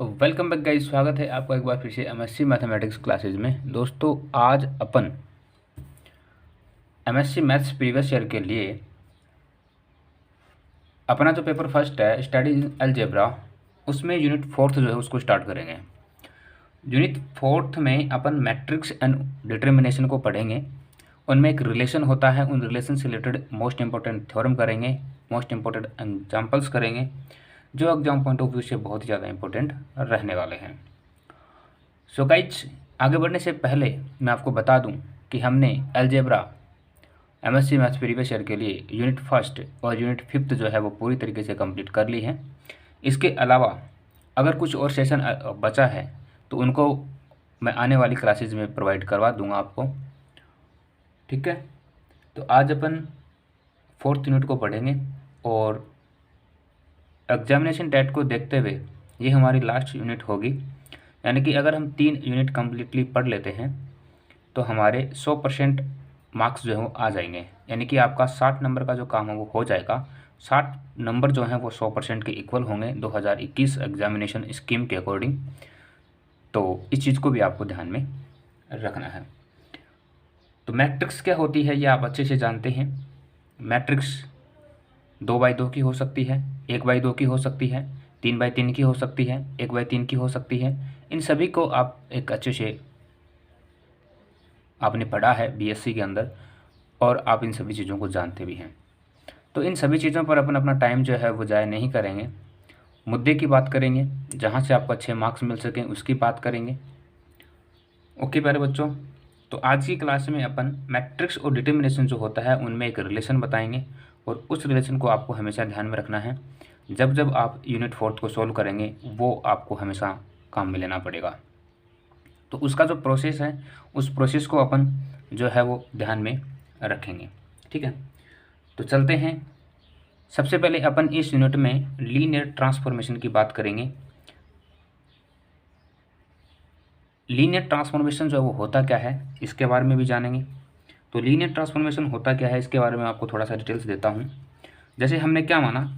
Welcome back guys, स्वागत है आपका एक बार फिर से एमएससी मैथमेटिक्स क्लासेज में। दोस्तों, आज अपन एमएससी मैथ्स प्रीवियस ईयर के लिए अपना जो पेपर फर्स्ट है स्टडी इन अलजेब्रा, उसमें यूनिट फोर्थ जो है उसको स्टार्ट करेंगे। यूनिट फोर्थ में अपन मैट्रिक्स एंड डिटर्मिनेशन को पढ़ेंगे। उनमें एक रिलेशन होता है, उन रिलेशन से रिलेटेड मोस्ट इंपॉर्टेंट थ्योरम करेंगे, मोस्ट इंपॉर्टेंट एग्जाम्पल्स करेंगे, जो एग्जाम पॉइंट ऑफ व्यू से बहुत ही ज़्यादा इंपॉर्टेंट रहने वाले हैं। सो गाइज, आगे बढ़ने से पहले मैं आपको बता दूं कि हमने algebra MSc maths previous year के लिए यूनिट फर्स्ट और यूनिट फिफ्थ जो है वो पूरी तरीके से कंप्लीट कर ली है। इसके अलावा अगर कुछ और सेशन बचा है तो उनको मैं आने वाली क्लासेज में प्रोवाइड करवा दूंगा आपको। ठीक है, तो आज अपन फोर्थ यूनिट को पढ़ेंगे और एग्जामिनेशन डेट को देखते हुए ये हमारी लास्ट यूनिट होगी। यानी कि अगर हम 3 यूनिट कम्प्लीटली पढ़ लेते हैं तो हमारे 100% मार्क्स जो है वो आ जाएंगे। यानी कि आपका 60 नंबर का जो काम है वो हो जाएगा। 60 नंबर जो हैं वो 100% के इक्वल होंगे 2021 एग्जामिनेशन स्कीम के अकॉर्डिंग। तो इस चीज़ को भी आपको ध्यान में रखना है। तो मैट्रिक्स क्या होती है ये आप अच्छे से जानते हैं। मैट्रिक्स 2x2 की हो सकती है, 1x2 की हो सकती है, 3x3 की हो सकती है, 1x3 की हो सकती है। इन सभी को आप एक अच्छे से आपने पढ़ा है बीएससी के अंदर और आप इन सभी चीज़ों को जानते भी हैं। तो इन सभी चीज़ों पर अपन अपना टाइम जो है वो ज़ाया नहीं करेंगे। मुद्दे की बात करेंगे, जहाँ से आपको अच्छे मार्क्स मिल सकें उसकी बात करेंगे। ओके प्यारे बच्चों, तो आज की क्लास में अपन मैट्रिक्स और डिटर्मिनेशन जो होता है उनमें एक रिलेशन बताएंगे और उस रिलेशन को आपको हमेशा ध्यान में रखना है। जब जब आप यूनिट फोर्थ को सॉल्व करेंगे वो आपको हमेशा काम में लेना पड़ेगा। तो उसका जो प्रोसेस है उस प्रोसेस को अपन जो है वो ध्यान में रखेंगे। ठीक है, तो चलते हैं। सबसे पहले अपन इस यूनिट में लीनियर ट्रांसफॉर्मेशन की बात करेंगे। लीनियर ट्रांसफॉर्मेशन जो है वो होता क्या है इसके बारे में भी जानेंगे। तो लीनियर ट्रांसफॉर्मेशन होता क्या है इसके बारे में आपको थोड़ा सा डिटेल्स देता हूँ। जैसे हमने क्या माना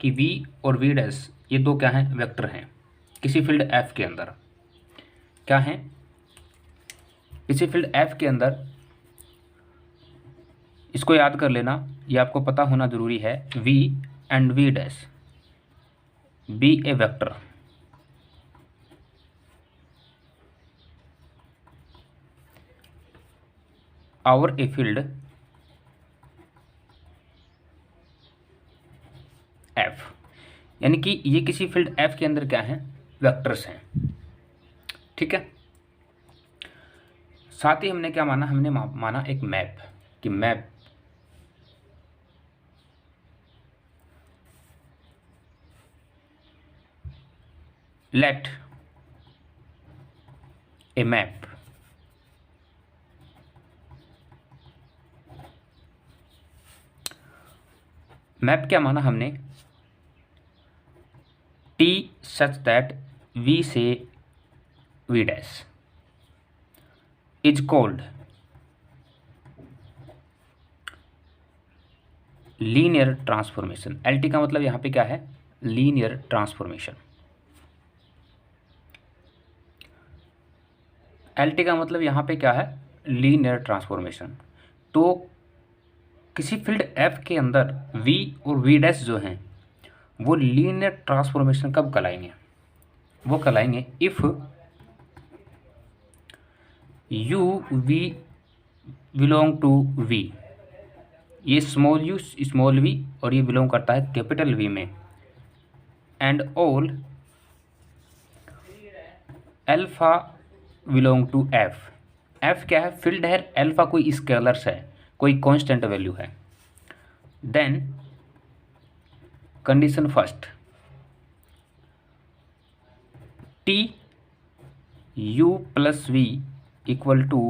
कि v और v डैश ये दो क्या हैं, वेक्टर हैं किसी फील्ड f के अंदर। क्या हैं, किसी फील्ड f के अंदर। इसको याद कर लेना, ये आपको पता होना जरूरी है। v and v dash be a vector और ए फील्ड f। यानी कि ये किसी फील्ड f के अंदर क्या है, वेक्टर्स हैं। ठीक है, साथ ही हमने क्या माना, हमने माना एक मैप कि मैप लेट ए मैप मैप क्या माना हमने, T सच दैट V से V dash is called linear transformation. LT का मतलब यहाँ पे क्या है, लीनियर ट्रांसफॉर्मेशन। LT का मतलब यहाँ पे क्या है, लीनियर ट्रांसफॉर्मेशन। तो किसी फील्ड F के अंदर V और V डैश जो हैं वो लीनियर ट्रांसफॉर्मेशन कब कहलाएंगे, वो कहलाएंगे if u v belong to v। ये स्मॉल u स्मॉल v और ये बिलोंग करता है कैपिटल V में। And all alpha belong to f। f क्या है, फील्ड है, अल्फा कोई स्केलर्स है, कोई कांस्टेंट वैल्यू है। Then condition first, T U plus V equal to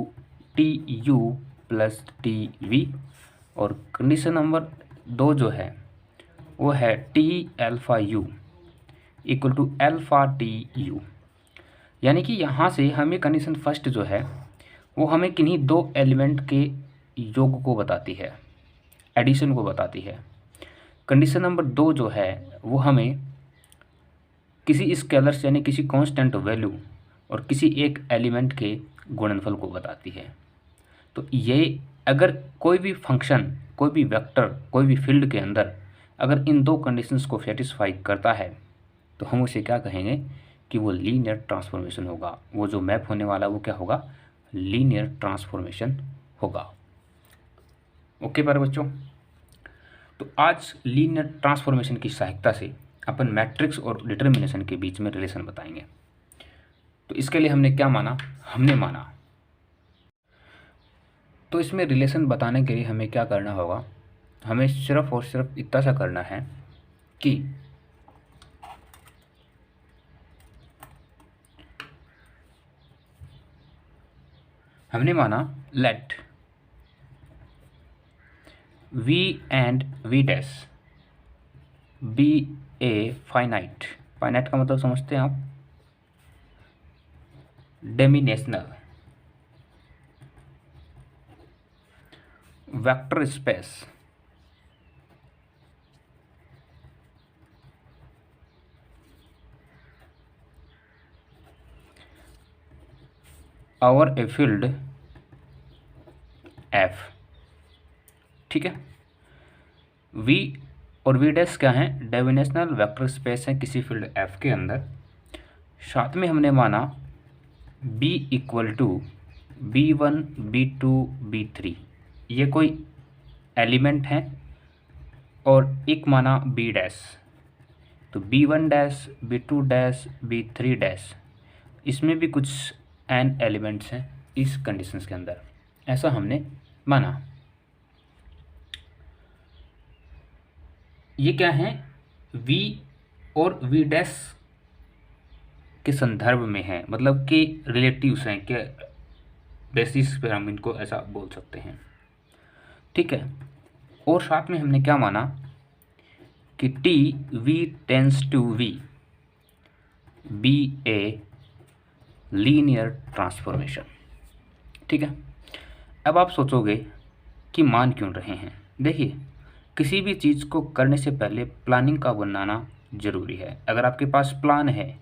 T U plus T V. और कंडीशन नंबर 2 जो है वो है T alpha U equal to alpha T U. यानी कि यहाँ से हमें कंडीशन फर्स्ट जो है वो हमें किन्हीं 2 एलिमेंट के योग को बताती है, एडिशन को बताती है। कंडीशन नंबर 2 जो है वो हमें किसी स्केलर्स यानी किसी कांस्टेंट वैल्यू और किसी एक एलिमेंट के गुणनफल को बताती है। तो ये अगर कोई भी फंक्शन, कोई भी वेक्टर, कोई भी फील्ड के अंदर अगर इन दो कंडीशंस को सेटिस्फाई करता है तो हम उसे क्या कहेंगे कि वो लीनियर ट्रांसफॉर्मेशन होगा। वो जो मैप होने वाला वो क्या होगा, लीनियर ट्रांसफॉर्मेशन होगा। ओके प्यारे बच्चों, तो आज लीनियर ट्रांसफॉर्मेशन की सहायता से अपन मैट्रिक्स और डिटर्मिनेशन के बीच में रिलेशन बताएंगे। तो इसके लिए हमने क्या माना, हमने माना तो इसमें रिलेशन बताने के लिए हमें क्या करना होगा, हमें सिर्फ और सिर्फ इतना सा करना है कि हमने माना let v and v dash be a finite. Finite का मतलब समझते हैं आप, डायमेंशनल वेक्टर स्पेस और ए फील्ड f। ठीक है, v और v डैश क्या है, डायमेंशनल वेक्टर स्पेस है किसी फील्ड f के अंदर। साथ में हमने माना b equal to b1 b2 b3, ये कोई एलिमेंट है, और एक माना b डैश, तो b1 dash b2 dash b3 dash, इसमें भी कुछ n एलिमेंट्स हैं इस कंडीशंस के अंदर, ऐसा हमने माना। ये क्या है, v और v डैश के संदर्भ में है, मतलब कि रिलेटिव्स हैं, के बेसिस पे हम इनको ऐसा बोल सकते हैं। ठीक है, और साथ में हमने क्या माना कि t v tends to v be a linear transformation. ठीक है, अब आप सोचोगे कि मान क्यों रहे हैं। देखिए, किसी भी चीज़ को करने से पहले प्लानिंग का बनाना ज़रूरी है। अगर आपके पास प्लान है,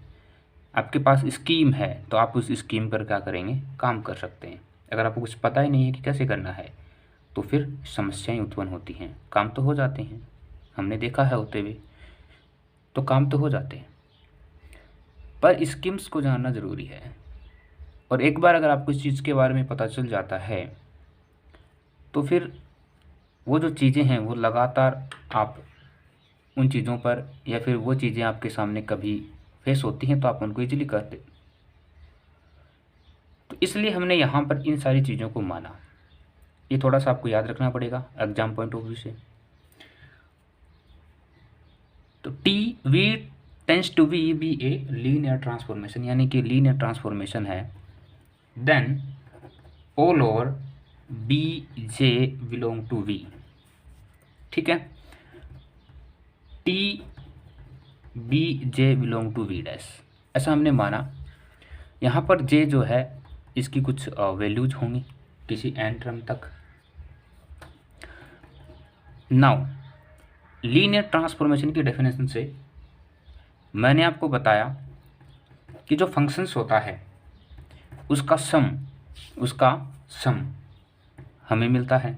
आपके पास स्कीम है, तो आप उस स्कीम पर क्या करेंगे, काम कर सकते हैं। अगर आपको कुछ पता ही नहीं है कि कैसे करना है तो फिर समस्याएं उत्पन्न होती हैं। काम तो हो जाते हैं, हमने देखा है होते हुए, तो काम तो हो जाते हैं, पर स्कीम्स को जानना ज़रूरी है। और एक बार अगर आपको इस चीज़ के बारे में पता चल जाता है तो फिर वो जो चीज़ें हैं वो लगातार आप उन चीज़ों पर, या फिर वो चीज़ें आपके सामने कभी फेस होती हैं तो आप उनको इजीली करते। तो इसलिए हमने यहाँ पर इन सारी चीज़ों को माना। ये थोड़ा सा आपको याद रखना पड़ेगा एग्जाम पॉइंट ऑफ व्यू से। तो T V tends to V be a linear transformation, यानी कि लीनियर ट्रांसफॉर्मेशन है, then all over B J belong to V. ठीक है, T B J belong to V dash, ऐसा हमने माना। यहाँ पर जे जो है इसकी कुछ वैल्यूज होंगी किसी एन टर्म तक। नाउ लीनियर ट्रांसफॉर्मेशन की डेफिनेशन से मैंने आपको बताया कि जो फंक्शंस होता है उसका सम हमें मिलता है।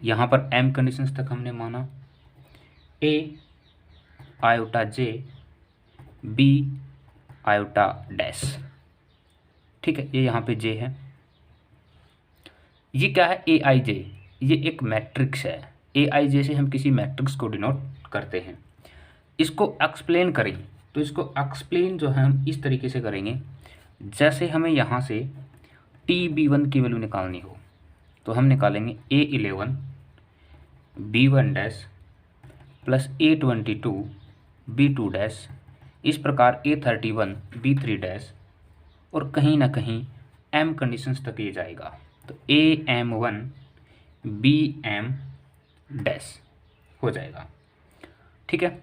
यहाँ पर m कंडीशंस तक हमने माना, a iota j b iota dash. ठीक है, ये यहाँ पे j है। ये क्या है, ए आई जे, ये एक मैट्रिक्स है। ए आई जे से हम किसी मैट्रिक्स को डिनोट करते हैं। इसको एक्सप्लेन करें तो इसको एक्सप्लेन जो है हम इस तरीके से करेंगे, जैसे हमें यहाँ से TB1 की वैल्यू निकालनी हो तो हम निकालेंगे A11 B1 dash plus A22 B2 dash, इस प्रकार A31 B3 डैश, और कहीं ना कहीं M कंडीशंस तक ये जाएगा तो AM1 BM डैश हो जाएगा। ठीक है,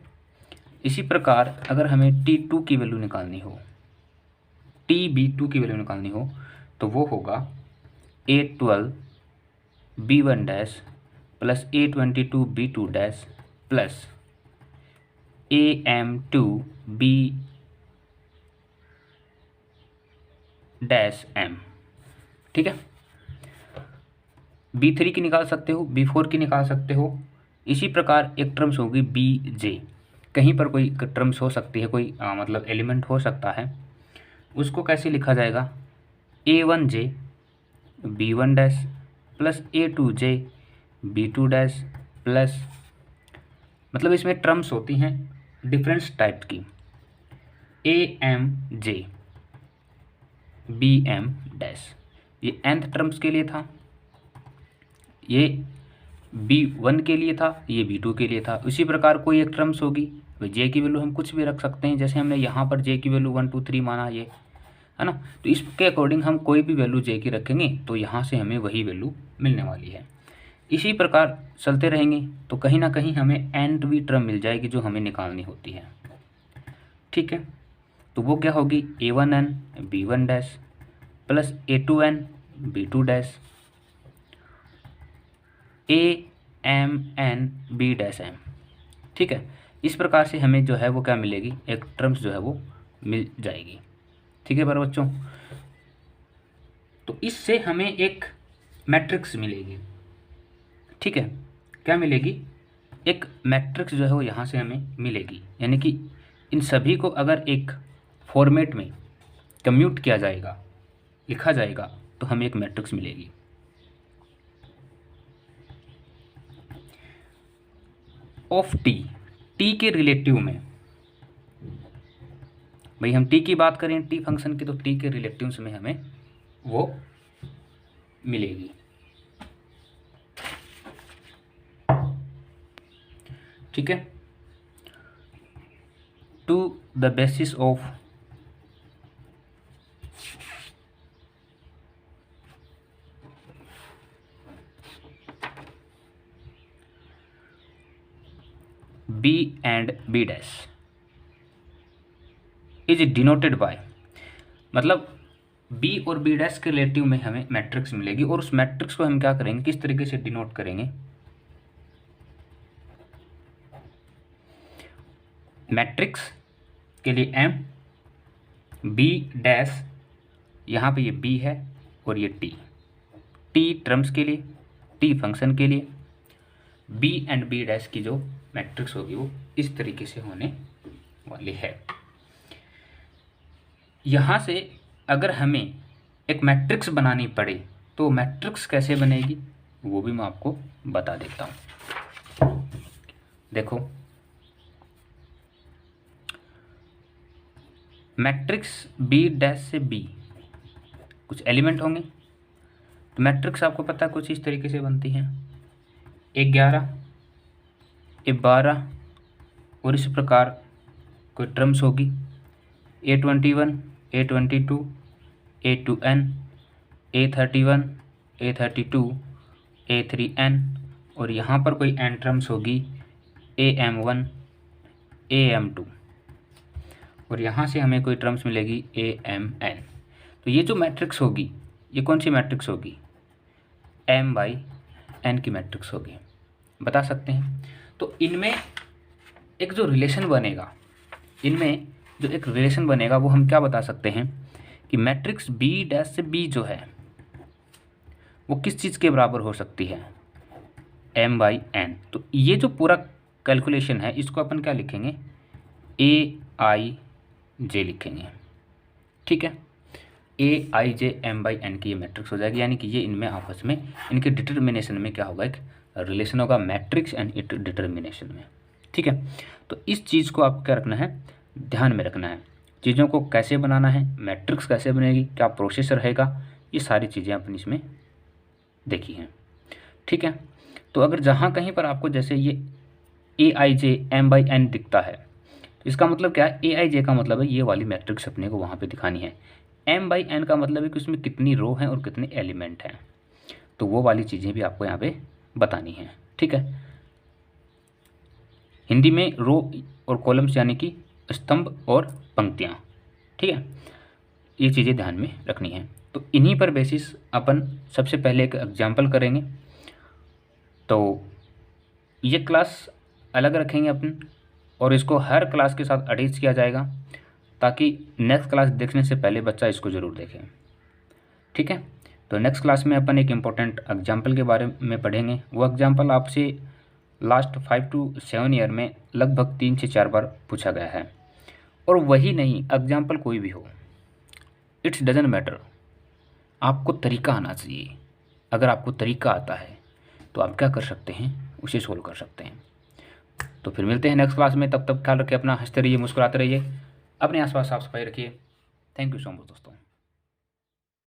इसी प्रकार अगर हमें T2 की वैल्यू निकालनी हो, TB2 की वैल्यू निकालनी हो तो वो होगा A12 B1 dash plus A22 B2 dash plus AM2B dash M, ठीक है। B3 की निकाल सकते हो, B4 की निकाल सकते हो। इसी प्रकार एक टर्म्स होगी BJ, कहीं पर कोई टर्म्स हो सकती है, कोई मतलब एलिमेंट हो सकता है, उसको कैसे लिखा जाएगा, A1J B1 dash plus A2J B2 dash plus, मतलब इसमें टर्म्स होती हैं डिफरेंस टाइप की, AMJ BM डैश, ये nth टर्म्स के लिए था, ये B1 के लिए था, ये B2 के लिए था। उसी प्रकार कोई एक टर्म्स होगी, J की वैल्यू हम कुछ भी रख सकते हैं, जैसे हमने यहाँ पर J की वैल्यू 1 2 3 माना, ये है ना, तो इसके अकॉर्डिंग हम कोई भी वैल्यू J की रखेंगे तो यहाँ से हमें वही वैल्यू मिलने वाली है। इसी प्रकार चलते रहेंगे तो कहीं ना कहीं हमें nth टर्म मिल जाएगी जो हमें निकालनी होती है, ठीक है। तो वो क्या होगी, A1N B1 dash plus A2N B2 dash AMN B dash M, ठीक है। इस प्रकार से हमें जो है वो क्या मिलेगी, एक टर्म्स जो है वो मिल जाएगी, ठीक है पर बच्चों। तो इससे हमें एक मैट्रिक्स मिलेगी, ठीक है। क्या मिलेगी, एक मैट्रिक्स जो है वो यहाँ से हमें मिलेगी, यानी कि इन सभी को अगर एक फॉर्मेट में कम्यूट किया जाएगा, लिखा जाएगा, तो हमें एक मैट्रिक्स मिलेगी। ऑफ टी के रिलेटिव में, भाई हम टी की बात करें, टी फंक्शन की, तो टी के रिलेटिव्स में हमें वो मिलेगी, ठीक है। To the basis of B and B dash is denoted by, मतलब B और B डैश के रिलेटिव में हमें मैट्रिक्स मिलेगी, और उस मैट्रिक्स को हम क्या करेंगे, किस तरीके से डिनोट करेंगे, मैट्रिक्स के लिए M, B डैश, यहाँ पे ये B है और ये T टर्म्स के लिए, T फंक्शन के लिए, B एंड B डैश की जो मैट्रिक्स होगी वो इस तरीके से होने वाली है। यहाँ से अगर हमें एक मैट्रिक्स बनानी पड़े तो मैट्रिक्स कैसे बनेगी वो भी मैं आपको बता देता हूँ। देखो, मैट्रिक्स B डैश से B कुछ एलिमेंट होंगे, तो मैट्रिक्स आपको पता है कुछ इस तरीके से बनती है, 11 12 और इस प्रकार कोई टर्म्स होगी, A21 A22 A2N A31 A32 A3N, और यहाँ पर कोई n टर्म्स होगी, AM1 AM2, और यहाँ से हमें कोई टर्म्स मिलेगी AMN। तो ये जो मैट्रिक्स होगी ये कौन सी मैट्रिक्स होगी, M/N की मैट्रिक्स होगी, बता सकते हैं। तो इनमें एक जो रिलेशन बनेगा, इनमें जो एक रिलेशन बनेगा वो हम क्या बता सकते हैं कि मैट्रिक्स B डैश से B जो है वो किस चीज़ के बराबर हो सकती है, M/N। तो ये जो पूरा कैलकुलेशन है इसको अपन क्या लिखेंगे, AIJ लिखेंगे, ठीक है। AIJ M/N की ये मैट्रिक्स हो जाएगी, यानी कि ये इनमें आपस में इनके डिटर्मिनेशन में क्या होगा, एक रिलेशन होगा मैट्रिक्स एंड इट डिटर्मिनेशन में, ठीक है। तो इस चीज़ को आपको क्या रखना है, ध्यान में रखना है, चीज़ों को कैसे बनाना है, मैट्रिक्स कैसे बनेगी, क्या प्रोसेस रहेगा, ये सारी चीज़ें अपन इसमें देखी हैं, ठीक है। तो अगर जहाँ कहीं पर आपको जैसे ये AIJ M/N दिखता है तो इसका मतलब क्या है, AIJ का मतलब है ये वाली मैट्रिक्स अपने को वहाँ पे दिखानी है, M/N का मतलब है कि उसमें कितनी रो हैं और कितने एलिमेंट हैं, तो वो वाली चीज़ें भी आपको यहाँ पे बतानी है, ठीक है। हिंदी में रो और कॉलम्स यानी कि स्तंभ और पंक्तियाँ, ठीक है, ये चीज़ें ध्यान में रखनी है। तो इन्हीं पर बेसिस अपन सबसे पहले एक एग्जाम्पल करेंगे। तो ये क्लास अलग रखेंगे अपन, और इसको हर क्लास के साथ अटैच किया जाएगा ताकि नेक्स्ट क्लास देखने से पहले बच्चा इसको ज़रूर देखे। ठीक है, तो नेक्स्ट क्लास में अपन एक इम्पोर्टेंट एग्जाम्पल के बारे में पढ़ेंगे। वो एग्जाम्पल आपसे लास्ट 5 to 7 ईयर में लगभग 3 से 4 बार पूछा गया है। और वही नहीं, एग्जाम्पल कोई भी हो, इट्स डजंट मैटर, आपको तरीका आना चाहिए। अगर आपको तरीका आता है तो आप क्या कर सकते हैं, उसे सोल्व कर सकते हैं। तो फिर मिलते हैं नेक्स्ट क्लास में, तब तक ख्याल रखिए अपना, हंसते रहिए, मुस्कुराते रहिए, अपने आसपास साफ सफाई रखिए। थैंक यू सो मच दोस्तों।